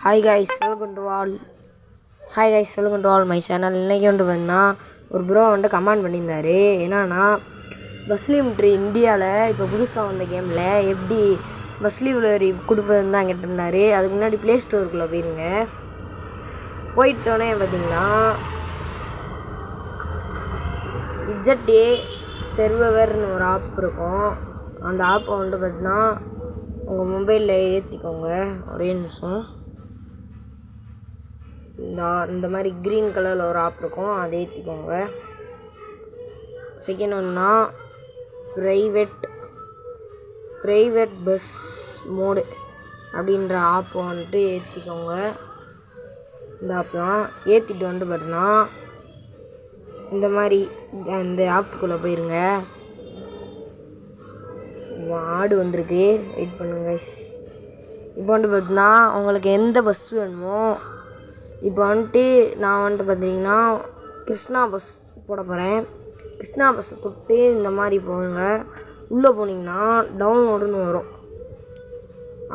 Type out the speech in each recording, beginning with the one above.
Hi guys welcome to all my channel. இன்றைக்கி பார்த்தீங்கன்னா ஒரு ப்ரோ கமெண்ட் பண்ணியிருந்தார். என்னன்னா பஸ் லிமிட்ரி இந்தியாவில் இப்போ புதுசாக வந்த கேமில் எப்படி பஸ் லிமிட்ரி கொடுப்பதுன்னு தான் கேட்டிருந்தார். அதுக்கு முன்னாடி ப்ளே ஸ்டோருக்குள்ளே போயிருங்க. போயிட்டோன்னே பார்த்தீங்கன்னா இஜெட்ஏ சர்வர்னு ஒரு ஆப் இருக்கும். அந்த ஆப்பை பார்த்தீங்கன்னா உங்கள் மொபைலில் ஏற்றிக்கோங்க. ஒரே நிமிஷம். இந்த மாதிரி க்ரீன் கலரில் ஒரு ஆப் இருக்கும், அதை ஏற்றிக்கோங்க. செகண்ட் ஒன்றா ப்ரைவேட் பஸ் மோடு அப்படின்ற ஆப் ஏற்றிக்கோங்க. இந்த ஆப் தான் ஏற்றிட்டு பார்த்தீங்கன்னா இந்த மாதிரி இந்த ஆப்புக்குள்ளே போயிருங்க. ஆடு வந்திருக்கு, வெயிட் பண்ணுங்க கைஸ். இப்போ பார்த்தீங்கன்னா உங்களுக்கு எந்த பஸ் வேணுமோ, இப்போ நான் பார்த்தீங்கன்னா கிருஷ்ணா பஸ் போட போகிறேன். கிருஷ்ணா பஸ் தொட்டு இந்த மாதிரி போங்க. உள்ளே போனீங்கன்னா டவுன்லோடுன்னு வரும்.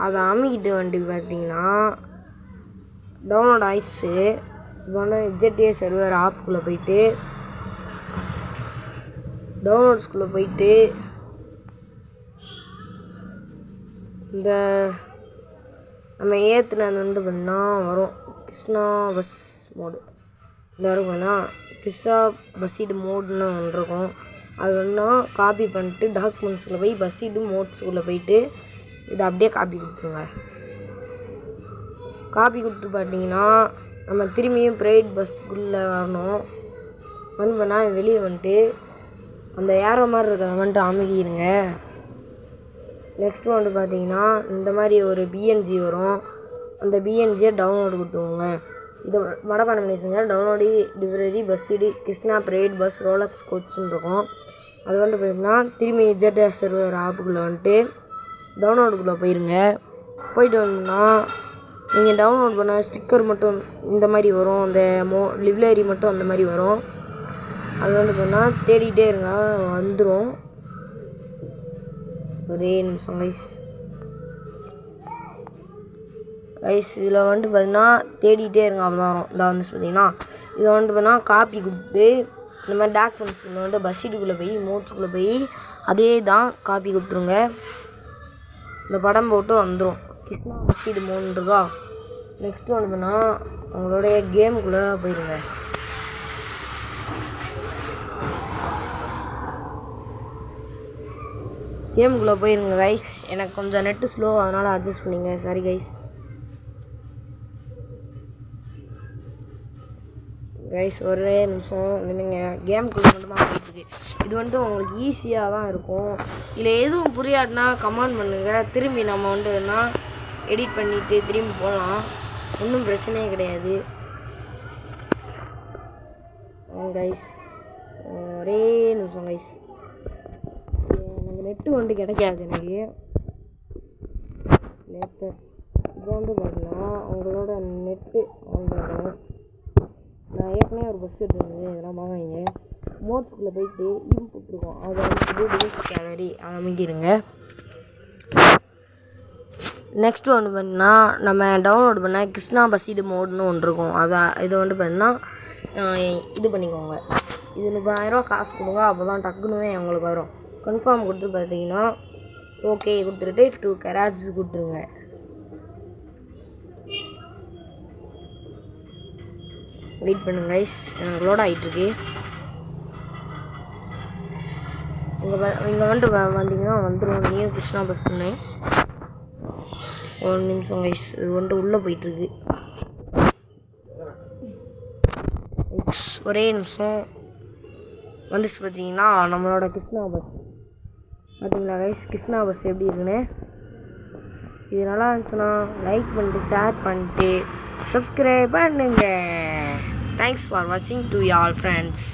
அதை அமைக்கிட்டு பார்த்தீங்கன்னா டவுன்லோட் ஆயிடுச்சு. இப்போ இஜெட்ஏ சர்வர் ஆப்புக்குள்ளே போயிட்டு டவுன்லோட்ஸ்குள்ளே போயிட்டு இந்த நம்ம ஏற்றுனது பார்த்தீங்கன்னா வரும் கிருஷ்ணா பஸ் மோடு. இந்த இருக்குன்னா கிருஷ்ணா பஸ்ஸீடு மோடுன்னு ஒன்று இருக்கும். அது காப்பி பண்ணிட்டு டாக்குமெண்ட்ஸில் போய் பஸ்ஸீடு மோட்ஸுக்குள்ளே போயிட்டு இதை அப்படியே காப்பி கொடுத்துருங்க. காப்பி கொடுத்து பார்த்தீங்கன்னா நம்ம திரும்பியும் ப்ரைவேட் பஸ்ஸுக்குள்ளே வரணும். பண்ணால் வெளியே அந்த ஏற மாதிரி இருக்கிறத அமைக்கிடுங்க. நெக்ஸ்ட்டு பார்த்தீங்கன்னா இந்த மாதிரி ஒரு பிஎன்ஜி வரும். அந்த பிஎன்ஜியை டவுன்லோடு கொடுத்துக்கோங்க. இதை மடப்பாடம் பண்ணிச்சுங்க. டவுன்லோடு லிப்ரரி பஸ்ஸீடு கிருஷ்ணா ப்ரைவேட் பஸ் ரோலக்ஸ் கோச்சுன்னு இருக்கும். அது பார்த்தீங்கன்னா திரும்பி இஜெட்ஏ சர்வர் ஆப்புக்குள்ளே டவுன்லோடுக்குள்ளே போயிருங்க. போயிட்டு நீங்கள் டவுன்லோட் பண்ண ஸ்டிக்கர் மட்டும் இந்த மாதிரி வரும். அந்த லிப்ரரி மட்டும் அந்த மாதிரி வரும். அது பார்த்தீங்கன்னா தேடிகிட்டே இருங்க, வந்துடும். ஒரே நிமிஷம் கைஸ் இதில் பார்த்தீங்கன்னா தேடிகிட்டே இருங்க, அப்போ தான் வரும். இதில் பார்த்தீங்கன்னா இதை பார்த்தீங்கன்னா காப்பி கொடுத்து இந்த மாதிரி டாக்குமெண்ட்ஸ்குள்ளே பஸ்ஸீடுக்குள்ளே போய் மோட்ஸுக்குள்ளே போய் அதே தான் காப்பி கொடுத்துருங்க. இந்த படம் போட்டு வந்துடும். கிருஷ்ணா பஸ்ஸீடு மோட்னு இருக்கா. நெக்ஸ்ட்டு பார்த்தீங்கன்னா உங்களுடைய கேமுக்குள்ளே போயிருங்க. கேமுக்குள்ளே போயிருங்க கைஸ். எனக்கு கொஞ்சம் நெட்டு ஸ்லோ, அதனால் அட்ஜஸ்ட் பண்ணிங்க. Sorry guys. ஒரே நிமிஷம் நின்றுங்க. கேமுக்குள்ளே மட்டும்தான் போயிட்டுருக்கு. இது உங்களுக்கு ஈஸியாக தான் இருக்கும். இதில் எதுவும் புரியாதுன்னா கமெண்ட் பண்ணுங்கள். திரும்பி நம்ம எடிட் பண்ணிவிட்டு திரும்பி போகலாம். ஒன்றும் பிரச்சனையே கிடையாது கைஸ். ஒரே நிமிஷம் கைஸ். எனக்கு நெட்டு கிடைக்காது எனக்கு நேற்று. இப்போ பார்த்தீங்கன்னா உங்களோட நெட்டு வாங்கணும். நான் ஏற்கனவே ஒரு பஸ் எடுத்துருந்தேன். இதெல்லாம் வாங்கிங்க. மோட்ஸுக்குள்ளே போயிட்டு இன்புட் இருக்கும். அதை டிவைஸ் கேலரி அதை அமைக்கிடுங்க. நெக்ஸ்ட்டு பார்த்தீங்கன்னா நம்ம டவுன்லோட் பண்ண கிருஷ்ணா பஸ்ஸீடு மோடுன்னு ஒன்று இருக்கும். இதை பார்த்தீங்கன்னா இது பண்ணிக்கோங்க. இது 30,000 காசு கொடுங்க, அப்போ தான் டக்குன்னு உங்களுக்கு வரும். கன்ஃபார்ம் கொடுத்து பார்த்தீங்கன்னா ஓகே கொடுத்துட்டு 2 கராஜ் கொடுத்துருங்க. வெயிட் பண்ணுங்க கைஸ், எனக்கு லோட் ஆகிட்டுருக்கு. இங்கே வந்தீங்கன்னா வந்துடும். நீயும் கிருஷ்ணா பஸ்ஸுன்னு. ஒரு நிமிஷம் கைஸ், இது உள்ளே போயிட்டுருக்கு. ஒரே நிமிஷம் வந்துச்சு. பார்த்தீங்கன்னா நம்மளோட கிருஷ்ணா பஸ் பார்த்தீங்களா கைஸ். கிருஷ்ணா பஸ் எப்படி இருக்குன்னு. இது நல்லா இருந்துச்சுன்னா லைக் பண்ணிட்டு ஷேர் பண்ணிட்டு சப்ஸ்கிரைப் பண்ணுங்க. தேங்க்ஸ் ஃபார் வாட்சிங் டு ஆல் ஃப்ரெண்ட்ஸ்.